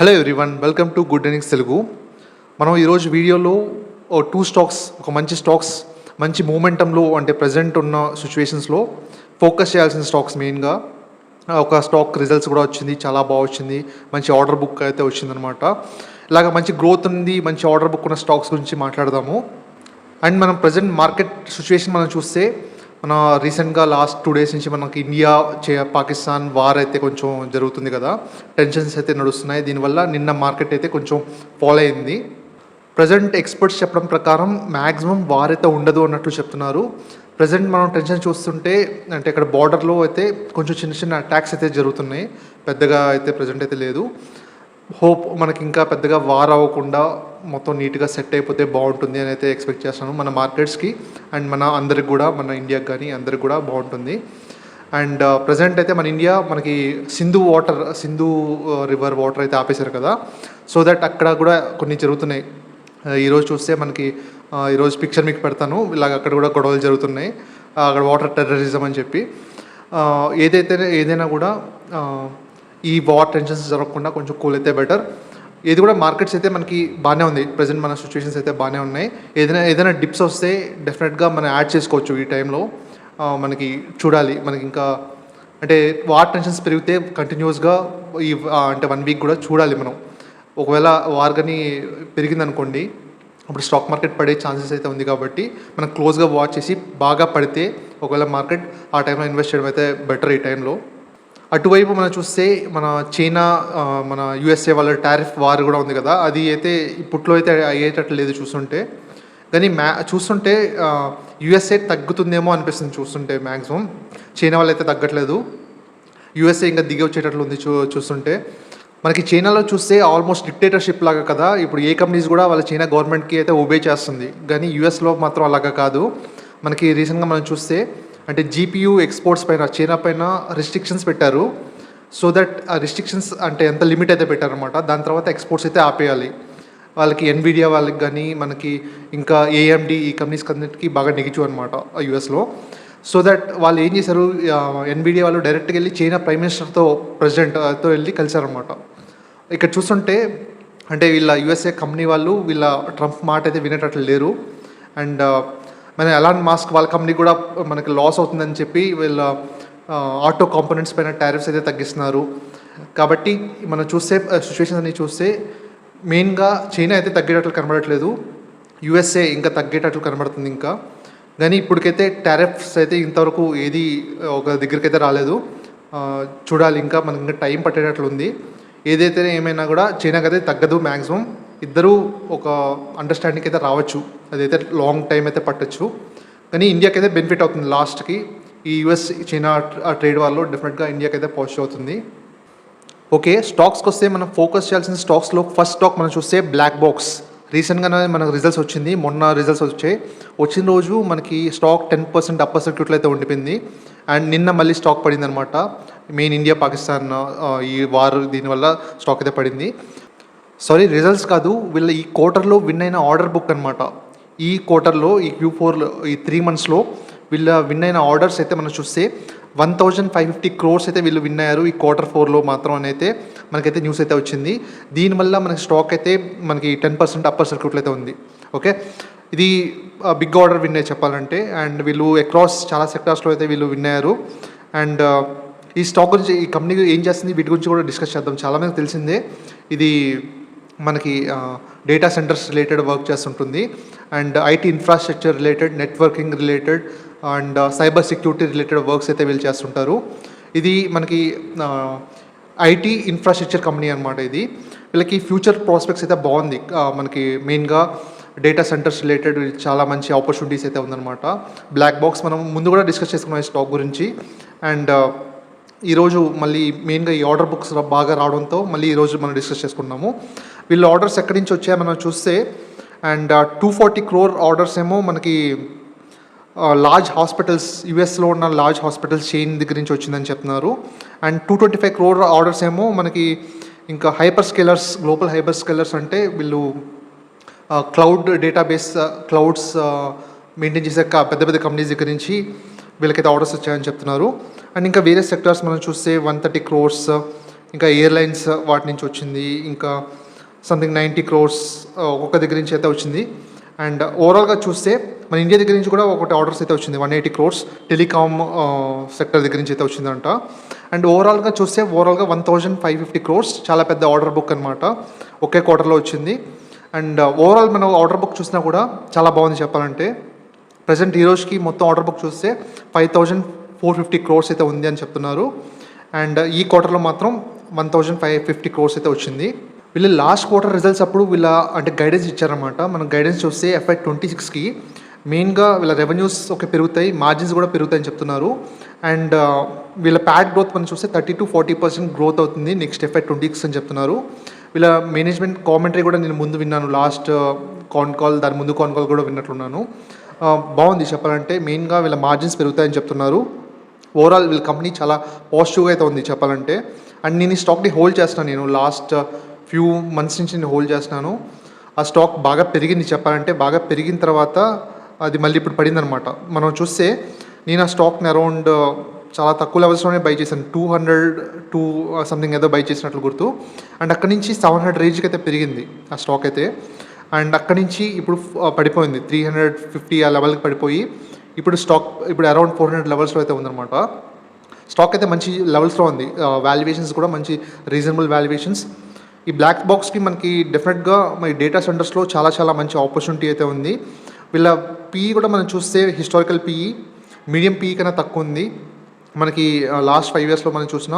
Hello everyone, welcome to good earnings Telugu. మనం ఈరోజు వీడియోలో టూ స్టాక్స్, ఒక మంచి స్టాక్స్, మంచి మూమెంటంలో అంటే ప్రజెంట్ ఉన్న సిచ్యువేషన్స్లో ఫోకస్ చేయాల్సిన స్టాక్స్ మెయిన్గా. ఒక స్టాక్ రిజల్ట్స్ కూడా వచ్చింది, చాలా బాగా వచ్చింది, మంచి ఆర్డర్ బుక్ అయితే వచ్చిందనమాట. ఇలాగ మంచి గ్రోత్ ఉంది, మంచి ఆర్డర్ బుక్ ఉన్న స్టాక్స్ గురించి మాట్లాడదాము. అండ్ మనం ప్రజెంట్ మార్కెట్ సిచ్యువేషన్ మనం చూస్తే మన రీసెంట్గా లాస్ట్ 2 days నుంచి మనకి ఇండియా పాకిస్తాన్ వార్ అయితే కొంచెం జరుగుతుంది కదా, టెన్షన్స్ అయితే నడుస్తున్నాయి. దీనివల్ల నిన్న మార్కెట్ అయితే కొంచెం ఫాలో అయింది. ప్రజెంట్ ఎక్స్పర్ట్స్ చెప్పడం ప్రకారం మ్యాక్సిమం వార్ అయితే ఉండదు అన్నట్లు చెప్తున్నారు. ప్రజెంట్ మనం టెన్షన్ చూస్తుంటే అంటే ఇక్కడ బార్డర్లో అయితే కొంచెం చిన్న చిన్న అటాక్స్ అయితే జరుగుతున్నాయి, పెద్దగా అయితే ప్రజెంట్ అయితే లేదు. హోప్ మనకి ఇంకా పెద్దగా వార్ అవ్వకుండా మొత్తం నీట్గా సెట్ అయిపోతే బాగుంటుంది అని అయితే ఎక్స్పెక్ట్ చేస్తాను మన మార్కెట్స్కి. అండ్ మన అందరికి కూడా, మన ఇండియాకి కానీ అందరికి కూడా బాగుంటుంది. అండ్ ప్రజెంట్ అయితే మన ఇండియా మనకి సింధు రివర్ వాటర్ అయితే ఆపేశారు కదా, సో దట్ అక్కడ కూడా కొన్ని జరుగుతున్నాయి. ఈరోజు చూస్తే మనకి ఈరోజు పిక్చర్ మీకు పెడతాను, ఇలాగ అక్కడ కూడా గొడవలు జరుగుతున్నాయి, అక్కడ వాటర్ టెర్రరిజం అని చెప్పి. ఏదైనా కూడా ఈ వార్ టెన్షన్స్ జరగకుండా కొంచెం కూల్ అయితే బెటర్. ఇది కూడా మార్కెట్స్ అయితే మనకి బాగానే ఉంది, ప్రజెంట్ మన సిచ్యువేషన్స్ అయితే బాగానే ఉన్నాయి. ఏదైనా డిప్స్ వస్తే డెఫినెట్గా మనం యాడ్ చేసుకోవచ్చు ఈ టైంలో. మనకి చూడాలి, మనకి ఇంకా అంటే వార్ టెన్షన్స్ పెరిగితే కంటిన్యూస్గా అంటే 1 week కూడా చూడాలి మనం. ఒకవేళ వార్ కానీ పెరిగిందనుకోండి, అప్పుడు స్టాక్ మార్కెట్ పడే ఛాన్సెస్ అయితే ఉంది. కాబట్టి మనం క్లోజ్గా వాచ్ చేసి బాగా పడితే ఒకవేళ మార్కెట్ ఆ టైంలో ఇన్వెస్ట్ చేయడం అయితే బెటర్ ఈ టైంలో. అటువైపు మనం చూస్తే మన చైనా, మన యూఎస్ఏ వాళ్ళ టారిఫ్ వార్ కూడా ఉంది కదా, అది అయితే ఇప్పట్లో అయితే అయ్యేటట్లు లేదు చూస్తుంటే. కానీ చూస్తుంటే యూఎస్ఏ తగ్గుతుందేమో అనిపిస్తుంది చూస్తుంటే. మ్యాక్సిమం చైనా వాళ్ళు అయితే తగ్గట్లేదు, యూఎస్ఏ ఇంకా దిగి వచ్చేటట్లు ఉంది చూస్తుంటే. మనకి చైనాలో చూస్తే ఆల్మోస్ట్ డిక్టేటర్షిప్ లాగా కదా, ఇప్పుడు ఏ కంపెనీస్ కూడా వాళ్ళ చైనా గవర్నమెంట్కి అయితే ఒబే చేస్తుంది. కానీ యూఎస్లో మాత్రం అలాగా కాదు. మనకి రీసెంట్గా మనం చూస్తే అంటే జీపీయూ ఎక్స్పోర్ట్స్ పైన చైనా పైన రిస్ట్రిక్షన్స్ పెట్టారు. సో దట్ ఆ రిస్ట్రిక్షన్స్ అంటే ఎంత లిమిట్ అయితే పెట్టారనమాట, దాని తర్వాత ఎక్స్పోర్ట్స్ అయితే ఆపేయాలి. వాళ్ళకి ఎన్విడియా వాళ్ళకి కానీ, మనకి ఇంకా ఏఎండి, ఈ కంపెనీస్ అన్నిటికీ బాగా నెగిటివ్ అనమాట యూఎస్లో. సో దట్ వాళ్ళు ఏం చేశారు, ఎన్విడియా వాళ్ళు డైరెక్ట్గా వెళ్ళి చైనా ప్రైమ్ మినిస్టర్తో, ప్రెసిడెంట్తో వెళ్ళి కలిశారనమాట. ఇక్కడ చూస్తుంటే అంటే వీళ్ళ యూఎస్ఏ కంపెనీ వాళ్ళు వీళ్ళ ట్రంప్ మాట అయితే వినేటట్లు లేరు. అండ్ మన ఎలాన్ మాస్క్ వాళ్ళ కంపెనీ కూడా మనకి లాస్ అవుతుందని చెప్పి వీళ్ళ ఆటో కాంపోనెంట్స్ పైన టారిఫ్స్ అయితే తగ్గిస్తున్నారు. కాబట్టి మనం చూస్తే సిచ్యువేషన్ అన్ని చూస్తే మెయిన్గా చైనా అయితే తగ్గేటట్లు కనబడట్లేదు, యూఎస్ఏ ఇంకా తగ్గేటట్లు కనబడుతుంది ఇంకా. కానీ ఇప్పటికైతే టారిఫ్స్ అయితే ఇంతవరకు ఏది ఒక దగ్గరికి అయితే రాలేదు. చూడాలి, ఇంకా మనకి ఇంకా టైం పట్టేటట్లు ఉంది. ఏదైతే ఏమైనా కూడా చైనాకి అయితే తగ్గదు. మ్యాక్సిమం ఇద్దరూ ఒక అండర్స్టాండింగ్ అయితే రావచ్చు, అదైతే లాంగ్ టైం అయితే పట్టచ్చు. కానీ ఇండియాకి అయితే బెనిఫిట్ అవుతుంది లాస్ట్కి. ఈ యూఎస్ చైనా ట్రేడ్ వార్లో డెఫినెట్గా ఇండియాకి అయితే పాజిటివ్ అవుతుంది. ఓకే, స్టాక్స్కి వస్తే మనం ఫోకస్ చేయాల్సిన స్టాక్స్లో ఫస్ట్ స్టాక్ మనం చూస్తే బ్లాక్ బాక్స్. రీసెంట్గానే మనకు రిజల్ట్స్ వచ్చింది, మొన్న రిజల్ట్స్ వచ్చిన రోజు మనకి స్టాక్ 10% అప్పర్ సర్క్యూట్లో అయితే ఉండిపోయింది. అండ్ నిన్న మళ్ళీ స్టాక్ పడింది అనమాట. మెయిన్ ఇండియా పాకిస్తాన్ ఈ వార్, దీనివల్ల స్టాక్ అయితే పడింది. సారీ, రిజల్ట్స్ కాదు, వీళ్ళ ఈ క్వార్టర్లో విన్ అయిన ఆర్డర్ బుక్ అనమాట. ఈ క్వార్టర్లో, ఈ Q4లో, ఈ 3 monthsలో వీళ్ళ విన్ అయిన ఆర్డర్స్ అయితే మనం చూస్తే 1550 crores అయితే వీళ్ళు విన్ అయ్యారు ఈ Q4లో మాత్రం అని అయితే మనకైతే న్యూస్ అయితే వచ్చింది. దీనివల్ల మనకి స్టాక్ అయితే మనకి 10% అప్పర్ సర్క్యూట్లో అయితే ఉంది. ఓకే, ఇది బిగ్ ఆర్డర్ విన్ అయ్యి చెప్పాలంటే. అండ్ వీళ్ళు అక్రాస్ చాలా సెక్టార్స్లో అయితే వీళ్ళు విన్ అయ్యారు. అండ్ ఈ స్టాక్ గురించి, ఈ కంపెనీ ఏం చేస్తుంది, వీటి గురించి కూడా డిస్కస్ చేద్దాం. చాలామందికి తెలిసిందే, ఇది మనకి డేటా సెంటర్స్ రిలేటెడ్ వర్క్ చేస్తుంటుంది. And IT infrastructure related, networking related and cyber security related works అయితే వీళ్ళు చేస్తుంటారు. ఇది మనకి ఐటీ ఇన్ఫ్రాస్ట్రక్చర్ కంపెనీ అనమాట. ఇది వీళ్ళకి ఫ్యూచర్ ప్రాస్పెక్ట్స్ అయితే బాగుంది. మనకి మెయిన్గా డేటా సెంటర్స్ రిలేటెడ్ చాలా మంచి ఆపర్చునిటీస్ అయితే ఉందన్నమాట. బ్లాక్ బాక్స్ మనం ముందు కూడా డిస్కస్ చేసుకున్నాం ఈ స్టాక్ గురించి. అండ్ ఈరోజు మళ్ళీ మెయిన్గా ఈ ఆర్డర్ బుక్స్ బాగా రావడంతో మళ్ళీ ఈరోజు మనం డిస్కస్ చేసుకున్నాము. వీళ్ళ ఆర్డర్స్ ఎక్కడి నుంచి వచ్చాయో మనం చూస్తే, అండ్ 240 crore ఆర్డర్స్ ఏమో మనకి లార్జ్ హాస్పిటల్స్, యూఎస్లో ఉన్న లార్జ్ హాస్పిటల్స్ చైన్ దగ్గర నుంచి వచ్చిందని చెప్తున్నారు. అండ్ 225 crore ఆర్డర్స్ ఏమో మనకి ఇంకా hyper scalers, global hyper scalers అంటే వీళ్ళు క్లౌడ్ డేటాబేస్, క్లౌడ్స్ మెయింటైన్ చేసే పెద్ద పెద్ద కంపెనీస్ దగ్గర నుంచి వీళ్ళకైతే ఆర్డర్స్ వచ్చాయని చెప్తున్నారు. అండ్ ఇంకా వేరే సెక్టార్స్ మనం చూస్తే 130 crores ఇంకా ఎయిర్లైన్స్ వాటి నుంచి వచ్చింది, ఇంకా సంథింగ్ 90 crores ఒక్కొక్క దగ్గర నుంచి అయితే వచ్చింది. అండ్ ఓవరాల్గా చూస్తే మన ఇండియా దగ్గర నుంచి కూడా ఒకటి ఆర్డర్స్ అయితే వచ్చింది 180 crores టెలికామ్ సెక్టర్ దగ్గర నుంచి అయితే వచ్చిందంట. అండ్ ఓవరాల్గా చూస్తే 1550 crores చాలా పెద్ద ఆర్డర్ బుక్ అనమాట, ఒకే క్వార్టర్లో వచ్చింది. అండ్ ఓవరాల్ మనం ఆర్డర్ బుక్ చూసినా కూడా చాలా బాగుంది చెప్పాలంటే. ప్రజెంట్ ఈ రోజుకి మొత్తం ఆర్డర్ బుక్ చూస్తే 5450 crores అయితే ఉంది అని చెప్తున్నారు. అండ్ ఈ క్వార్టర్లో మాత్రం 1550 crores అయితే వచ్చింది. వీళ్ళు లాస్ట్ క్వార్టర్ రిజల్ట్స్ అప్పుడు వీళ్ళ అంటే గైడెన్స్ ఇచ్చారనమాట. మనం గైడెన్స్ చూస్తే FY26కి మెయిన్గా వీళ్ళ రెవెన్యూస్ పెరుగుతాయి, మార్జిన్స్ కూడా పెరుగుతాయని చెప్తున్నారు. అండ్ వీళ్ళ ప్యాట్ గ్రోత్ మనం చూస్తే 30 to 40% గ్రోత్ అవుతుంది నెక్స్ట్ FY26 అని చెప్తున్నారు. వీళ్ళ మేనేజ్మెంట్ కామెంటరీ కూడా నేను ముందు విన్నాను, లాస్ట్ కాల్ దాని ముందు కాల్ కూడా విన్నట్లున్నాను. బాగుంది చెప్పాలంటే. మెయిన్గా వీళ్ళ మార్జిన్స్ పెరుగుతాయని చెప్తున్నారు. ఓవరాల్ వీళ్ళ కంపెనీ చాలా పాజిటివ్గా అయితే ఉంది చెప్పాలంటే. అండ్ నేను ఈ స్టాక్ని హోల్డ్ చేస్తున్నాను, నేను లాస్ట్ ఫ్యూ మంత్స్ నుంచి నేను హోల్డ్ చేస్తున్నాను. ఆ స్టాక్ బాగా పెరిగింది చెప్పాలంటే. బాగా పెరిగిన తర్వాత అది మళ్ళీ ఇప్పుడు పడిందనమాట. మనం చూస్తే నేను ఆ స్టాక్ని అరౌండ్ చాలా తక్కువ లెవెల్స్లోనే బై చేశాను, 202 సంథింగ్ ఏదో బై చేసినట్లు గుర్తు. అండ్ అక్కడి నుంచి 700 రేంజ్కి అయితే పెరిగింది ఆ స్టాక్ అయితే. అండ్ అక్కడి నుంచి ఇప్పుడు పడిపోయింది 350 ఆ లెవెల్కి పడిపోయి ఇప్పుడు స్టాక్ ఇప్పుడు అరౌండ్ 400 లెవెల్స్లో అయితే ఉందన్నమాట. స్టాక్ అయితే మంచి లెవెల్స్లో ఉంది, వాల్యుయేషన్స్ కూడా మంచి రీజనబుల్ వాల్యుయేషన్స్. ఈ బ్లాక్ బాక్స్కి మనకి డెఫినెట్గా మరి డేటా సెంటర్స్లో చాలా మంచి ఆపర్చునిటీ అయితే ఉంది. వీళ్ళ పీఈ కూడా మనం చూస్తే హిస్టారికల్ పీఈ మీడియం పీఈ కన్నా తక్కువ ఉంది. మనకి లాస్ట్ 5 yearsలో మనం చూసిన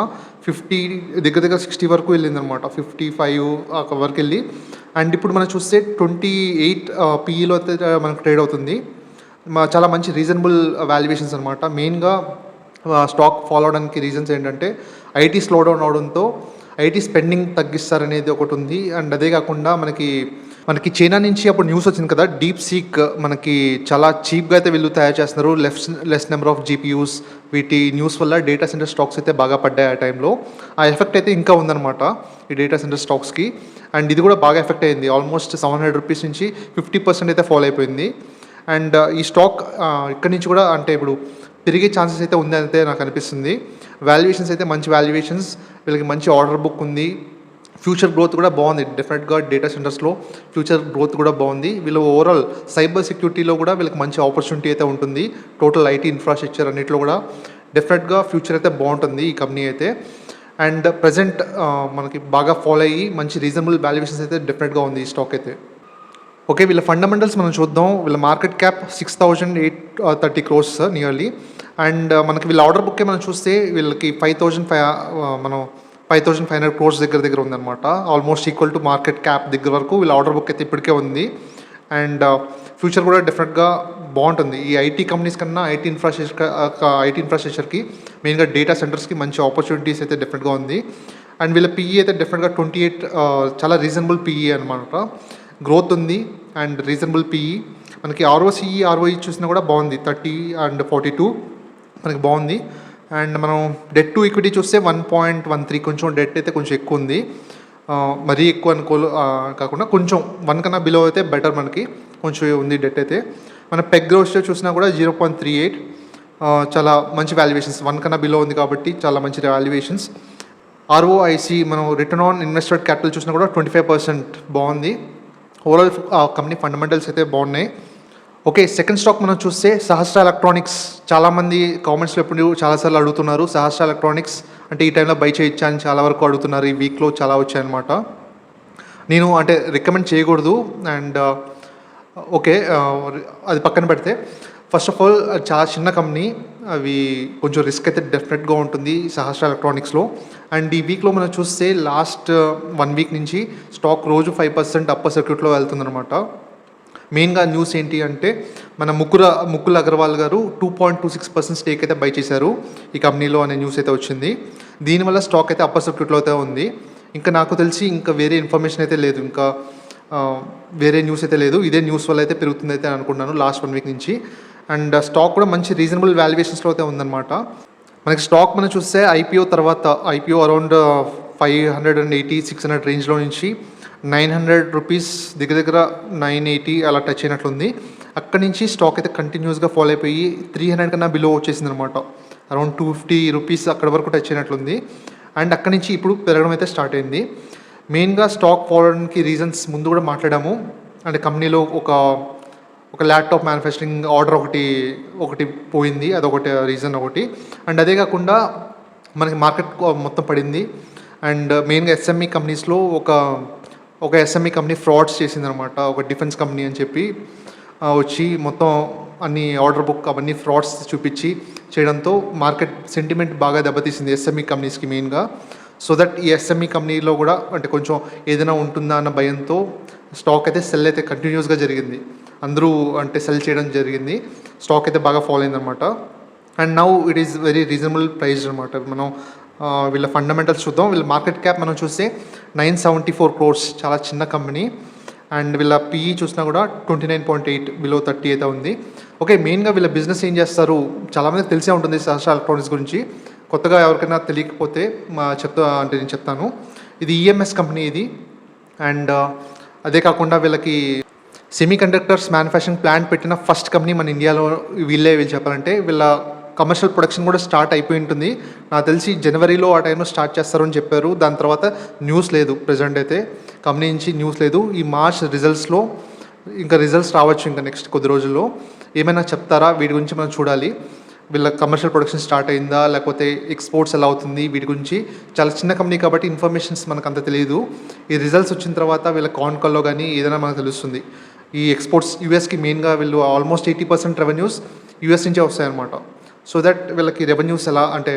50 దగ్గర 60 వరకు వెళ్ళిందనమాట, 55 వరకు వెళ్ళి. అండ్ ఇప్పుడు మనం చూస్తే 28 పీఈలో అయితే మనకు ట్రేడ్ అవుతుంది. చాలా మంచి రీజనబుల్ వాల్యుయేషన్స్ అనమాట. మెయిన్గా స్టాక్ ఫాలో అవడానికి రీజన్స్ ఏంటంటే ఐటీ స్లో డౌన్ అవడంతో ఐటీ స్పెండింగ్ తగ్గిస్తారనేది ఒకటి ఉంది. అండ్ అదే కాకుండా మనకి చైనా నుంచి అప్పుడు న్యూస్ వచ్చింది కదా, డీప్ సీక్ మనకి చాలా చీప్గా అయితే వీళ్ళు తయారు చేస్తున్నారు, లెస్ నెంబర్ ఆఫ్ జీపీయూస్. వీటి న్యూస్ వల్ల డేటా సెంటర్ స్టాక్స్ అయితే బాగా పడ్డాయి ఆ టైంలో. ఆ ఎఫెక్ట్ అయితే ఇంకా ఉందన్నమాట ఈ డేటా సెంటర్ స్టాక్స్కి. అండ్ ఇది కూడా బాగా ఎఫెక్ట్ అయింది, ఆల్మోస్ట్ 700 రూపీస్ నుంచి 50% అయితే ఫాల్ అయిపోయింది. అండ్ ఈ స్టాక్ ఇక్కడి నుంచి కూడా అంటే ఇప్పుడు పెరిగే ఛాన్సెస్ అయితే ఉంది అయితే నాకు అనిపిస్తుంది. వాల్యుయేషన్స్ అయితే మంచి వాల్యుయేషన్స్, వీళ్ళకి మంచి ఆర్డర్ బుక్ ఉంది. ఫ్యూచర్ గ్రోత్ కూడా బాగుంది డెఫినెట్గా, డేటా సెంటర్స్లో ఫ్యూచర్ గ్రోత్ కూడా బాగుంది. వీళ్ళు ఓవరాల్ సైబర్ సెక్యూరిటీలో కూడా వీళ్ళకి మంచి ఆపర్చునిటీ అయితే ఉంటుంది. టోటల్ ఐటీ ఇన్ఫ్రాస్ట్రక్చర్ అన్నింటిలో కూడా డెఫినెట్గా ఫ్యూచర్ అయితే బాగుంటుంది ఈ కంపెనీ అయితే. అండ్ ప్రజెంట్ మనకి బాగా ఫాలో అయ్యి మంచి రీజనబుల్ వాల్యుయేషన్స్ అయితే డెఫినెట్గా ఉంది ఈ స్టాక్ అయితే. ఓకే, వీళ్ళ ఫండమెంటల్స్ మనం చూద్దాం. వీళ్ళ market cap 6830 crores nearly. And మనకి వీళ్ళ ఆర్డర్ బుక్కే మనం చూస్తే వీళ్ళకి 5500 crores దగ్గర ఉందన్నమాట. Almost equal to market cap దగ్గర వరకు వీళ్ళ ఆర్డర్ బుక్ అయితే ఇప్పటికే ఉంది. అండ్ ఫ్యూచర్ కూడా డెఫినెట్గా బాగుంటుంది. ఈ ఐటీ కంపెనీస్ కన్నా ఐటీ ఇన్ఫ్రాస్ట్రక్చర్కి మెయిన్గా డేటా సెంటర్స్కి మంచి ఆపర్చునిటీస్ అయితే డెఫినెట్గా ఉంది. అండ్ వీళ్ళ పీఈ అయితే డెఫినెట్గా 28 చాలా రీజనబుల్ పీఈ అనమాట. గ్రోత్ ఉంది అండ్ రీజనబుల్ పీఈ. మనకి ROE చూసినా కూడా బాగుంది, 30 and 42 మనకి బాగుంది. అండ్ మనం డెట్ టు ఈక్విటీ చూస్తే 1.13, కొంచెం డెట్ అయితే కొంచెం ఎక్కువ ఉంది. మరీ ఎక్కువ కాకుండా కొంచెం 1 కన్నా బిలో అయితే బెటర్, మనకి కొంచెం ఉంది డెట్ అయితే. మన పెగ్ రేషియో చూసినా కూడా 0.38, చాలా మంచి వాల్యుయేషన్స్. 1 కన్నా బిలో ఉంది కాబట్టి చాలా మంచి వాల్యుయేషన్స్. ROIC మనం రిటర్న్ ఆన్ ఇన్వెస్టెడ్ క్యాపిటల్ చూసినా కూడా 25% బాగుంది. ఓవరాల్ కంపెనీ ఫండమెంటల్స్ అయితే బాగున్నాయి. ఓకే, సెకండ్ స్టాక్ మనం చూస్తే సహస్ర ఎలక్ట్రానిక్స్. చాలామంది కామెంట్స్లో ఎప్పుడు చాలాసార్లు అడుగుతున్నారు సహస్ర ఎలక్ట్రానిక్స్ అంటే ఈ టైంలో బై చేయొచ్చా అని చాలా వరకు అడుగుతున్నారు. ఈ వీక్లో చాలా వచ్చాయన్నమాట. నేను అంటే రికమెండ్ చేయకూడదు. అండ్ ఓకే, అది పక్కన పెడితే ఫస్ట్ ఆఫ్ ఆల్ చాలా చిన్న కంపెనీ, అవి కొంచెం రిస్క్ అయితే డెఫినెట్గా ఉంటుంది సహస్ర ఎలక్ట్రానిక్స్లో. అండ్ ఈ వీక్లో మనం చూస్తే లాస్ట్ 1 week నుంచి స్టాక్ రోజు 5% అప్పర్ సర్క్యూట్లో వెళ్తుందన్నమాట. మెయిన్గా న్యూస్ ఏంటి అంటే మన ముకుల్ అగర్వాల్ గారు 2.26% స్టేక్ అయితే బై చేశారు ఈ కంపెనీలో అనే న్యూస్ అయితే వచ్చింది. దీనివల్ల స్టాక్ అయితే అప్పర్ సర్క్యూట్లో అయితే ఉంది. ఇంకా నాకు తెలిసి ఇంకా వేరే ఇన్ఫర్మేషన్ అయితే లేదు, ఇంకా వేరే న్యూస్ అయితే లేదు. ఇదే న్యూస్ వల్ల అయితే పెరుగుతుంది అయితే అనుకున్నాను లాస్ట్ 1 week నుంచి. అండ్ స్టాక్ కూడా మంచి రీజనబుల్ వాల్యుయేషన్స్లో అయితే ఉందన్నమాట. మనకి స్టాక్ మనం చూస్తే ఐపీఓ అరౌండ్ 580-600 రేంజ్లో నుంచి 900 రూపీస్ దగ్గర 980 అలా టచ్ అయినట్లుంది. అక్కడి నుంచి స్టాక్ అయితే కంటిన్యూస్గా ఫాలో అయిపోయి 300 కన్నా బిలో వచ్చేసింది అనమాట. అరౌండ్ 250 రూపీస్ అక్కడ వరకు టచ్ అయినట్లుంది. అండ్ అక్కడి నుంచి ఇప్పుడు పెరగడం అయితే స్టార్ట్ అయింది. మెయిన్గా స్టాక్ ఫాల్ అవడానికి రీజన్స్ ముందు కూడా మాట్లాడాము. అంటే కంపెనీలో ఒక ల్యాప్టాప్ మ్యానుఫ్యాక్చరింగ్ ఆర్డర్ ఒకటి పోయింది, అదొకటి రీజన్ ఒకటి. అండ్ అదే కాకుండా మనకి మార్కెట్ మొత్తం పడింది. అండ్ మెయిన్గా ఎస్ఎంఈ కంపెనీస్లో ఒక ఎస్ఎంఈ కంపెనీ ఫ్రాడ్స్ చేసిందనమాట. ఒక డిఫెన్స్ కంపెనీ అని చెప్పి వచ్చి మొత్తం అన్ని ఆర్డర్ బుక్ అవన్నీ ఫ్రాడ్స్ చూపించి చేయడంతో మార్కెట్ సెంటిమెంట్ బాగా దెబ్బతీసింది ఎస్ఎంఈ కంపెనీస్కి మెయిన్గా. సో దట్ ఈ ఎస్ఎంఈ కంపెనీలో కూడా అంటే కొంచెం ఏదైనా ఉంటుందా అన్న భయంతో స్టాక్ అయితే సెల్ అయితే కంటిన్యూస్గా జరిగింది. అందరూ అంటే సెల్ చేయడం జరిగింది. స్టాక్ అయితే బాగా ఫాలో అయిందనమాట. And now it is very reasonable price అనమాట. మనం వీళ్ళ ఫండమెంటల్స్ చూద్దాం. వీళ్ళ మార్కెట్ క్యాప్ మనం చూస్తే 974 crores, చాలా చిన్న కంపెనీ. అండ్ వీళ్ళ పిఈ చూసినా కూడా 29.8, బిలో 30 అయితే ఉంది. ఓకే, మెయిన్గా వీళ్ళ బిజినెస్ ఏం చేస్తారు చాలామందికి తెలిసే ఉంటుంది సహర్ష ఎలక్ట్రానిక్స్ గురించి. కొత్తగా ఎవరికైనా తెలియకపోతే నేను చెప్తాను. ఇది ఈఎంఎస్ కంపెనీ ఇది. అండ్ అదే కాకుండా వీళ్ళకి సెమీ కండక్టర్స్ మ్యానుఫ్యాక్చరింగ్ ప్లాంట్ పెట్టిన ఫస్ట్ కంపెనీ మన ఇండియాలో వీళ్ళు చెప్పాలంటే. వీళ్ళ కమర్షియల్ ప్రొడక్షన్ కూడా స్టార్ట్ అయిపోయి ఉంటుంది. నాకు తెలిసి జనవరిలో ఆ టైంలో స్టార్ట్ చేస్తారని చెప్పారు. దాని తర్వాత న్యూస్ లేదు. ప్రజెంట్ అయితే కంపెనీ నుంచి న్యూస్ లేదు. ఈ మార్చ్ రిజల్ట్స్లో ఇంకా రిజల్ట్స్ రావచ్చు ఇంకా నెక్స్ట్ కొద్ది రోజుల్లో. ఏమైనా చెప్తారా వీటి గురించి మనం చూడాలి. వీళ్ళ కమర్షియల్ ప్రొడక్షన్ స్టార్ట్ అయిందా, లేకపోతే ఎక్స్పోర్ట్స్ ఎలా అవుతుంది, వీటి గురించి. చాలా చిన్న కంపెనీ కాబట్టి ఇన్ఫర్మేషన్స్ మనకు అంత తెలియదు. ఈ రిజల్ట్స్ వచ్చిన తర్వాత వీళ్ళ కాన్ కాల్లో కానీ ఏదైనా మనకు తెలుస్తుంది. ఈ ఎక్స్పోర్ట్స్ యూఎస్కి మెయిన్గా వీళ్ళు ఆల్మోస్ట్ 80% రెవెన్యూస్ యూఎస్ నుంచే వస్తాయన్నమాట. సో దట్ వీళ్ళకి రెవెన్యూస్ ఎలా అంటే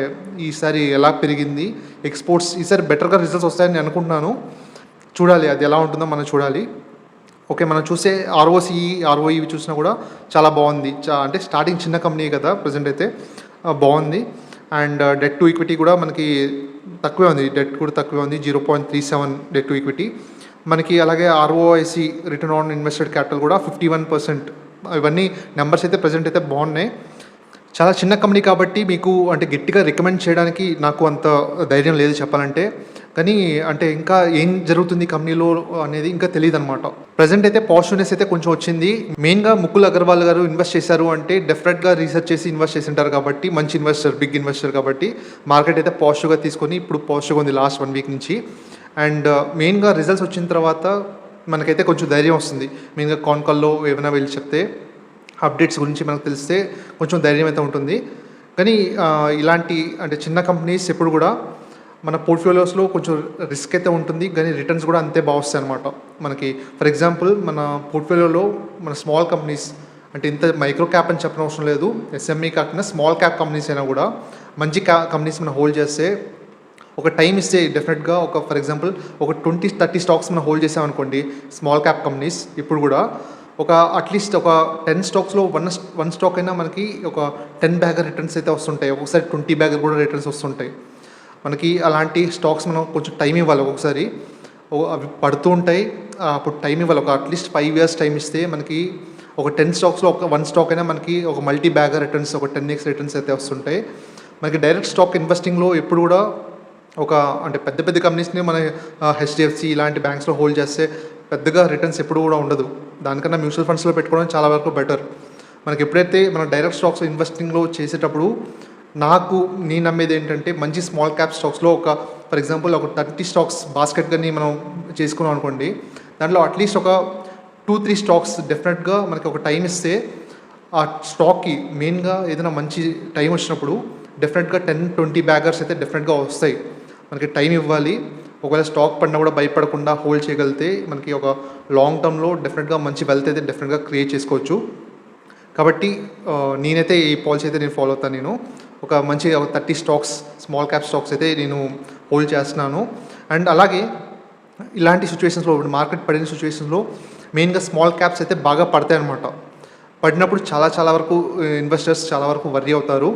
ఈసారి ఎలా పెరిగింది, ఎక్స్పోర్ట్స్ ఈసారి బెటర్గా రిజల్ట్స్ వస్తాయని నేను అనుకుంటున్నాను. చూడాలి అది ఎలా ఉంటుందో మనం చూడాలి. ఓకే, మనం చూసే ఆర్ఓఈ చూసినా కూడా చాలా బాగుంది. అంటే స్టార్టింగ్ చిన్న కంపెనీ కదా, ప్రజెంట్ అయితే బాగుంది. అండ్ డెట్ టు ఈక్విటీ కూడా మనకి తక్కువే ఉంది. డెట్ కూడా తక్కువే ఉంది, 0.37 డెట్ టు ఈక్విటీ మనకి. అలాగే ఆర్ఓఐసి రిటర్న్ ఆన్ ఇన్వెస్టెడ్ క్యాపిటల్ కూడా 51%. ఇవన్నీ నెంబర్స్ అయితే ప్రజెంట్ అయితే బాగున్నాయి. చాలా చిన్న కంపెనీ కాబట్టి మీకు అంటే గట్టిగా రికమెండ్ చేయడానికి నాకు అంత ధైర్యం లేదు చెప్పాలంటే. కానీ అంటే ఇంకా ఏం జరుగుతుంది కంపెనీలో అనేది ఇంకా తెలియదు అనమాట. ప్రజెంట్ అయితే పాజిటివ్నెస్ అయితే కొంచెం వచ్చింది. మెయిన్గా ముకుల్ అగర్వాల్ గారు ఇన్వెస్ట్ చేశారు అంటే డెఫినెట్గా రీసెర్చ్ చేసి ఇన్వెస్ట్ చేసి ఉంటారు కాబట్టి, మంచి ఇన్వెస్టర్, బిగ్ ఇన్వెస్టర్ కాబట్టి మార్కెట్ అయితే పాజిటివ్గా తీసుకొని ఇప్పుడు పాజిటివ్గా ఉంది లాస్ట్ 1 వీక్ నుంచి. అండ్ మెయిన్గా రిజల్ట్స్ వచ్చిన తర్వాత మనకైతే కొంచెం ధైర్యం వస్తుంది. మెయిన్గా కాన్ కాల్లో ఏమైనా వెళ్ళి చెప్తే అప్డేట్స్ గురించి మనకు తెలిస్తే కొంచెం ధైర్యం అయితే ఉంటుంది. కానీ ఇలాంటి అంటే చిన్న కంపెనీస్ ఎప్పుడు కూడా మన పోర్ట్ఫోలియోస్లో కొంచెం రిస్క్ అయితే ఉంటుంది, కానీ రిటర్న్స్ కూడా అంతే బాగా వస్తాయి అనమాట మనకి. ఫర్ ఎగ్జాంపుల్ మన పోర్ట్ఫోలియోలో మన స్మాల్ కంపెనీస్ అంటే ఇంత మైక్రో క్యాప్ అని చెప్పిన అవసరం లేదు. ఎస్ఎంఈ కాకుండా స్మాల్ క్యాప్ కంపెనీస్ అయినా కూడా మంచి కంపెనీస్ మనం హోల్డ్ చేస్తే ఒక టైం ఇస్తే డెఫినెట్గా ఫర్ ఎగ్జాంపుల్ ఒక 20-30 స్టాక్స్ మనం హోల్డ్ చేసామనుకోండి స్మాల్ క్యాప్ కంపెనీస్, ఇప్పుడు కూడా అట్లీస్ట్ ఒక 10 స్టాక్స్లో వన్ స్టాక్ అయినా మనకి ఒక 10 బ్యాగర్ రిటర్న్స్ అయితే వస్తుంటాయి. ఒక్కొక్కసారి 20 బ్యాగర్ కూడా రిటర్న్స్ వస్తుంటాయి మనకి. అలాంటి స్టాక్స్ మనం కొంచెం టైం ఇవ్వాలి. ఒక్కొక్కసారి అవి పడుతూ ఉంటాయి, అప్పుడు టైం ఇవ్వాలి. అట్లీస్ట్ 5 years టైం ఇస్తే మనకి ఒక 10 స్టాక్స్లో ఒక 1 స్టాక్ అయినా మనకి ఒక మల్టీ బ్యాగర్ రిటర్న్స్, ఒక 10x రిటర్న్స్ అయితే వస్తుంటాయి మనకి. డైరెక్ట్ స్టాక్ ఇన్వెస్టింగ్లో ఎప్పుడు కూడా అంటే పెద్ద కంపెనీస్ని మన హెచ్డిఎఫ్సి ఇలాంటి బ్యాంక్స్లో హోల్డ్ చేస్తే పెద్దగా రిటర్న్స్ ఎప్పుడు కూడా ఉండదు. దానికన్నా మ్యూచువల్ ఫండ్స్లో పెట్టుకోవడం చాలా వరకు బెటర్. మనకి ఎప్పుడైతే మనం డైరెక్ట్ స్టాక్స్ ఇన్వెస్టింగ్లో చేసేటప్పుడు నేను నమ్మేది ఏంటంటే మంచి స్మాల్ క్యాప్ స్టాక్స్లో ఫర్ ఎగ్జాంపుల్ ఒక 30 స్టాక్స్ బాస్కెట్ కానీ మనం చేసుకున్నాం అనుకోండి, దాంట్లో అట్లీస్ట్ ఒక 2-3 స్టాక్స్ డెఫినెట్గా మనకి ఒక టైం ఇస్తే ఆ స్టాక్కి మెయిన్గా ఏదైనా మంచి టైం వచ్చినప్పుడు డెఫినెట్గా 10-20 బ్యాగర్స్ అయితే డెఫినెట్గా వస్తాయి. మనకి టైం ఇవ్వాలి. ఒకవేళ స్టాక్ పడినా కూడా భయపడకుండా హోల్డ్ చేయగలిగితే మనకి ఒక లాంగ్ టర్మ్లో డెఫినెట్గా మంచి వెల్త్ అయితే డెఫినెట్గా క్రియేట్ చేసుకోవచ్చు. కాబట్టి నేనైతే ఈ పాలసీ అయితే నేను ఫాలో అవుతాను. నేను ఒక 30 స్టాక్స్ స్మాల్ క్యాప్ స్టాక్స్ అయితే నేను హోల్డ్ చేస్తున్నాను. అండ్ అలాగే ఇలాంటి సిచ్యువేషన్స్లో మార్కెట్ పడిన సిచ్యువేషన్స్లో మెయిన్గా స్మాల్ క్యాప్స్ అయితే బాగా పడతాయి అన్నమాట. పడినప్పుడు చాలా వరకు ఇన్వెస్టర్స్ చాలా వరకు వర్రీ అవుతారు.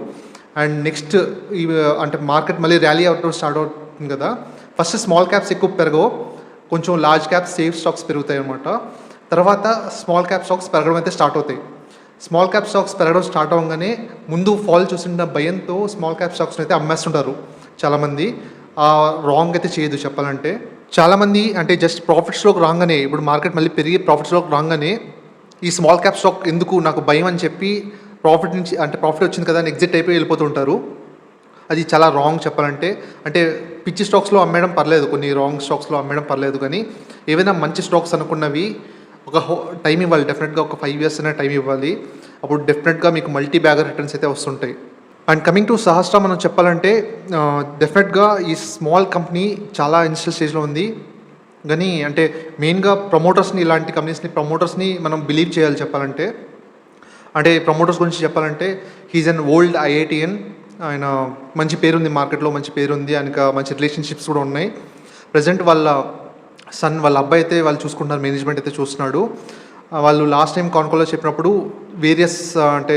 అండ్ నెక్స్ట్ అంటే మార్కెట్ మళ్ళీ ర్యాలీ అవడం స్టార్ట్ అవుతుంది కదా, ఫస్ట్ స్మాల్ క్యాప్స్ ఎక్కువ పెరగవు, కొంచెం లార్జ్ క్యాప్స్ సేఫ్ స్టాక్స్ పెరుగుతాయి అన్నమాట. తర్వాత స్మాల్ క్యాప్ స్టాక్స్ పెరగడం అయితే స్టార్ట్ అవుతాయి. స్మాల్ క్యాప్ స్టాక్స్ పెరగడం స్టార్ట్ అవ్వగానే ముందు ఫాల్ చూసిన భయంతో స్మాల్ క్యాప్ స్టాక్స్ని అయితే అమ్మేస్తుంటారు చాలామంది. రాంగ్ అయితే చేయదు చెప్పాలంటే. చాలామంది అంటే జస్ట్ ప్రాఫిట్స్లోకి రాగానే, ఇప్పుడు మార్కెట్ మళ్ళీ పెరిగి ప్రాఫిట్స్లోకి రాగానే ఈ స్మాల్ క్యాప్ స్టాక్ ఎందుకు నాకు భయం అని చెప్పి ప్రాఫిట్ వచ్చింది కదా అని ఎగ్జిట్ అయిపోయి వెళ్ళిపోతుంటారు. అది చాలా రాంగ్ చెప్పాలంటే. అంటే పిచ్చి స్టాక్స్లో అమ్మేయడం పర్లేదు, కొన్ని రాంగ్ స్టాక్స్లో అమ్మేయడం పర్లేదు, కానీ ఏవైనా మంచి స్టాక్స్ అనుకున్నవి ఒక టైం ఇవ్వాలి. డెఫినెట్గా ఒక 5 years అనే టైం ఇవ్వాలి. అప్పుడు డెఫినెట్గా మీకు మల్టీ బ్యాగర్ రిటర్న్స్ అయితే వస్తుంటాయి. అండ్ కమింగ్ టు సహస్ర మనం చెప్పాలంటే డెఫినెట్గా ఈ స్మాల్ కంపెనీ చాలా ఇనిషియల్ స్టేజ్లో ఉంది. కానీ అంటే మెయిన్గా ప్రమోటర్స్ని, ఇలాంటి కంపెనీస్ని ప్రమోటర్స్ని మనం బిలీవ్ చేయాలి చెప్పాలంటే. అంటే ప్రమోటర్స్ గురించి చెప్పాలంటే హీజ్ అన్ ఓల్డ్ ఐఐటిఎన్. ఆయన మంచి పేరుంది మార్కెట్లో, మంచి పేరుంది, ఆయనకు మంచి రిలేషన్షిప్స్ కూడా ఉన్నాయి. ప్రజెంట్ వాళ్ళ సన్, వాళ్ళ అబ్బాయి అయితే వాళ్ళు చూసుకుంటున్నారు, మేనేజ్మెంట్ అయితే చూస్తున్నాడు. వాళ్ళు లాస్ట్ టైం కాన్కోలో చెప్పినప్పుడు వేరియస్ అంటే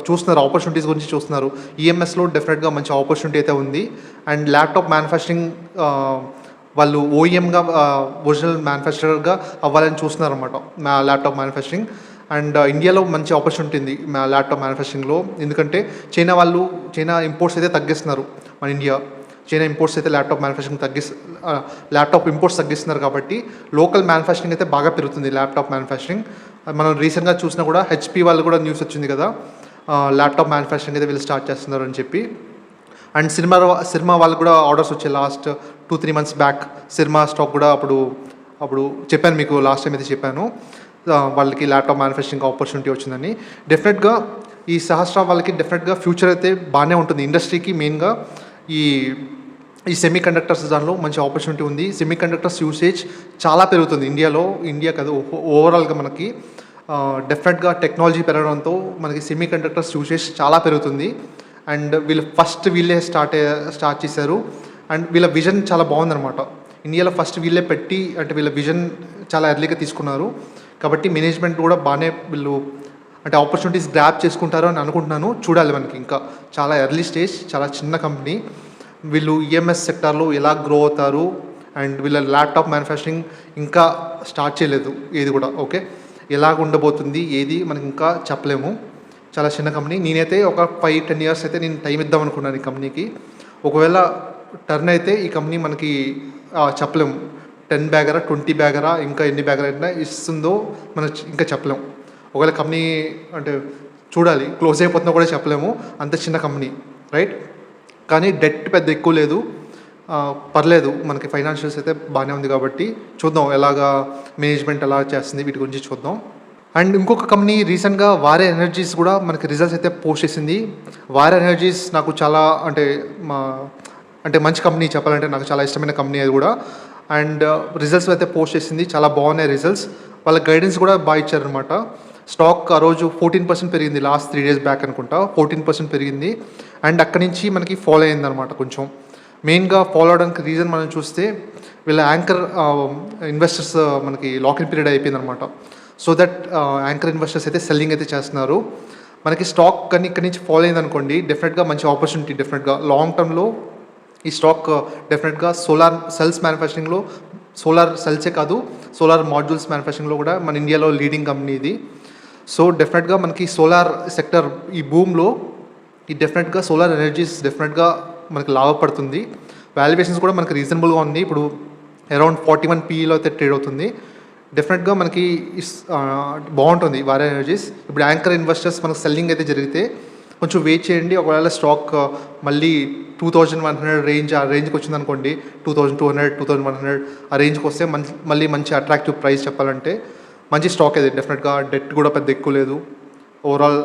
చూస్తున్నారు, ఆపర్చునిటీస్ గురించి చూస్తున్నారు. ఈఎంఎస్లో డెఫినెట్గా మంచి ఆపర్చునిటీ అయితే ఉంది. అండ్ ల్యాప్టాప్ మ్యానుఫ్యాక్చరింగ్ వాళ్ళు ఓఈఎంగా ఒరిజినల్ మ్యానుఫ్యాక్చరర్గా అవ్వాలని చూస్తున్నారు అనమాట ల్యాప్టాప్ మ్యానుఫ్యాక్చరింగ్. అండ్ ఇండియాలో మంచి ఆపర్చునిటీ ఉంది ల్యాప్టాప్ మ్యానుఫ్యాక్చరింగ్లో. ఎందుకంటే చైనా ఇంపోర్ట్స్ అయితే తగ్గిస్తున్నారు. మన చైనా ఇంపోర్ట్స్ అయితే ల్యాప్టాప్ ఇంపోర్ట్స్ తగ్గిస్తున్నారు కాబట్టి లోకల్ మ్యానుఫ్యాక్చరింగ్ అయితే బాగా పెరుగుతుంది ల్యాప్టాప్ మ్యానుఫ్యాక్చరింగ్. మనం రీసెంట్గా చూసినా కూడా హెచ్పి వాళ్ళు కూడా న్యూస్ వచ్చింది కదా, ల్యాప్టాప్ మ్యానుఫ్యాక్చరింగ్ అయితే వీళ్ళు స్టార్ట్ చేస్తున్నారు అని చెప్పి. అండ్ సినిమా వాళ్ళకు కూడా ఆర్డర్స్ వచ్చాయి last 2-3 months back. Cinema stock కూడా అప్పుడు చెప్పాను మీకు, లాస్ట్ టైం అయితే చెప్పాను వాళ్ళకి ల్యాప్టాప్ మ్యానుఫ్యాక్చరింగ్ ఆపర్చునిటీ వచ్చిందని. డెఫినెట్గా ఈ సహస్ర వాళ్ళకి డెఫినెట్గా ఫ్యూచర్ అయితే బాగానే ఉంటుంది. ఇండస్ట్రీకి మెయిన్గా ఈ సెమీ కండక్టర్స్ దానిలో మంచి ఆపర్చునిటీ ఉంది. సెమీ కండక్టర్స్ యూసేజ్ చాలా పెరుగుతుంది ఇండియా కాదు, ఓవరాల్గా మనకి డెఫినెట్గా టెక్నాలజీ పెరగడంతో మనకి సెమీ కండక్టర్స్ యూసేజ్ చాలా పెరుగుతుంది. అండ్ వీళ్ళే స్టార్ట్ చేశారు. అండ్ వీళ్ళ విజన్ చాలా బాగుందన్నమాట. ఇండియాలో ఫస్ట్ వీళ్ళే పెట్టి, అంటే వీళ్ళ విజన్ చాలా ఎర్లీగా తీసుకున్నారు కాబట్టి మేనేజ్మెంట్ కూడా బాగానే వీళ్ళు అంటే ఆపర్చునిటీస్ గ్రాప్ చేసుకుంటారు అని అనుకుంటున్నాను. చూడాలి, మనకి ఇంకా చాలా ఎర్లీ స్టేజ్, చాలా చిన్న కంపెనీ. వీళ్ళు ఈఎంఎస్ సెక్టార్లో ఎలా గ్రో అవుతారు, అండ్ వీళ్ళ ల్యాప్టాప్ మ్యానుఫ్యాక్చరింగ్ ఇంకా స్టార్ట్ చేయలేదు ఏది కూడా. ఓకే, ఎలాగ ఉండబోతుంది ఏది మనకి ఇంకా చెప్పలేము. చాలా చిన్న కంపెనీ. నేనైతే ఒక 5-10 years అయితే నేను టైం ఇద్దాం అనుకున్నాను ఈ కంపెనీకి. ఒకవేళ టర్న్ అయితే ఈ కంపెనీ మనకి చెప్పలేము, 10 బ్యాగరా 20 బ్యాగరా ఇంకా ఎన్ని బ్యాగర్ అయినా ఇస్తుందో మనం ఇంకా చెప్పలేము. ఒకవేళ కంపెనీ అంటే చూడాలి, క్లోజ్ అయిపోతుందో కూడా చెప్పలేము, అంత చిన్న కంపెనీ, రైట్. కానీ డెట్ పెద్ద ఎక్కువ లేదు, పర్లేదు, మనకి ఫైనాన్షియల్స్ అయితే బాగానే ఉంది కాబట్టి చూద్దాం ఎలాగా మేనేజ్మెంట్ ఎలా చేస్తుంది, వీటి గురించి చూద్దాం. అండ్ ఇంకొక కంపెనీ రీసెంట్గా వారే ఎనర్జీస్ కూడా మనకి రిజల్ట్స్ అయితే పోస్ట్ చేసింది. వారే ఎనర్జీస్ నాకు చాలా అంటే మంచి కంపెనీ చెప్పాలంటే, నాకు చాలా ఇష్టమైన కంపెనీ అది కూడా. అండ్ రిజల్ట్స్ అయితే పోస్ట్ చేసింది, చాలా బాగున్నాయి రిజల్ట్స్. వాళ్ళ గైడెన్స్ కూడా బాగా ఇచ్చారనమాట. స్టాక్ ఆ రోజు 14% పెరిగింది, లాస్ట్ 3 days బ్యాక్ అనుకుంటా 14% పెరిగింది. అండ్ అక్కడి నుంచి మనకి ఫాలో అయిందనమాట. కొంచెం మెయిన్గా ఫాలో అవడానికి రీజన్ మనం చూస్తే వీళ్ళ యాంకర్ ఇన్వెస్టర్స్ మనకి లాకిన్ పీరియడ్ అయిపోయిందనమాట. సో దట్ యాంకర్ ఇన్వెస్టర్స్ అయితే సెల్లింగ్ అయితే చేస్తున్నారు. మనకి స్టాక్ కానీ ఇక్కడి నుంచి ఫాలో అయింది అనుకోండి, డెఫినెట్గా మంచి ఆపర్చునిటీ. డెఫినెట్గా లాంగ్ టర్మ్లో ఈ స్టాక్ డెఫినెట్గా సోలార్ సెల్స్ మ్యానుఫ్యాక్చరింగ్లో, సోలార్ సెల్సే కాదు సోలార్ మాడ్యూల్స్ మ్యానుఫ్యాక్చరింగ్లో కూడా మన ఇండియాలో లీడింగ్ కంపెనీ ఇది. సో డెఫినెట్గా మనకి సోలార్ సెక్టర్ ఈ బూమ్లో ఈ డెఫినెట్గా సోలార్ ఎనర్జీస్ డెఫినెట్గా మనకి లాభపడుతుంది. వాల్యుయేషన్స్ కూడా మనకి రీజనబుల్గా ఉంది. ఇప్పుడు అరౌండ్ 41 PEలో అయితే ట్రేడ్ అవుతుంది. డెఫినెట్గా మనకి బాగుంటుంది వారే ఎనర్జీస్. ఇప్పుడు యాంకర్ ఇన్వెస్టర్స్ మనకు సెల్లింగ్ అయితే జరిగితే కొంచెం వెయిట్ చేయండి. ఒకవేళ స్టాక్ మళ్ళీ 2100 రేంజ్, ఆ రేంజ్కి వచ్చింది అనుకోండి, 2200, 2100 ఆ రేంజ్కి వస్తే మళ్ళీ మంచి అట్రాక్టివ్ ప్రైస్ చెప్పాలంటే మంచి స్టాక్ అది. డెఫినెట్గా డెట్ కూడా పెద్ద ఎక్కువ లేదు. ఓవరాల్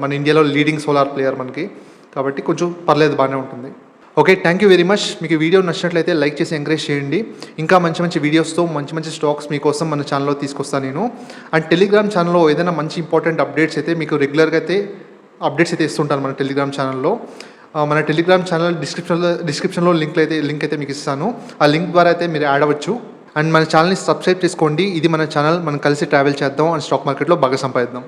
మన ఇండియాలో లీడింగ్ సోలార్ ప్లేయర్ మనకి, కాబట్టి కొంచెం పర్లేదు, బాగానే ఉంటుంది. Okay, thank you very much. మీకు వీడియో నచ్చినట్లయితే లైక్ చేసి ఎంకరేజ్ చేయండి. ఇంకా మంచి వీడియోస్తో మంచి స్టాక్స్ మీకోసం మన ఛానల్లో తీసుకొస్తాను నేను. అండ్ టెలిగ్రామ్ ఛానల్లో ఏదైనా మంచి ఇంపార్టెంట్ అప్డేట్స్ అయితే మీకు రెగ్యులర్గా అయితే అప్డేట్స్ అయితే ఇస్తుంటాను మన టెలిగ్రామ్ ఛానల్లో. మన టెలిగ్రామ్ ఛానల్ డిస్క్రిప్షన్లో లింక్ అయితే మీకు ఇస్తాను. ఆ లింక్ ద్వారా అయితే మీరు యాడ్ అవ్వచ్చు. అండ్ మన ఛానల్ని సబ్స్క్రైబ్ చేసుకోండి. ఇది మన ఛానల్, మనం కలిసి ట్రావెల్ చేద్దాం అండ్ స్టాక్ మార్కెట్లో బాగా సంపాదిద్దాం.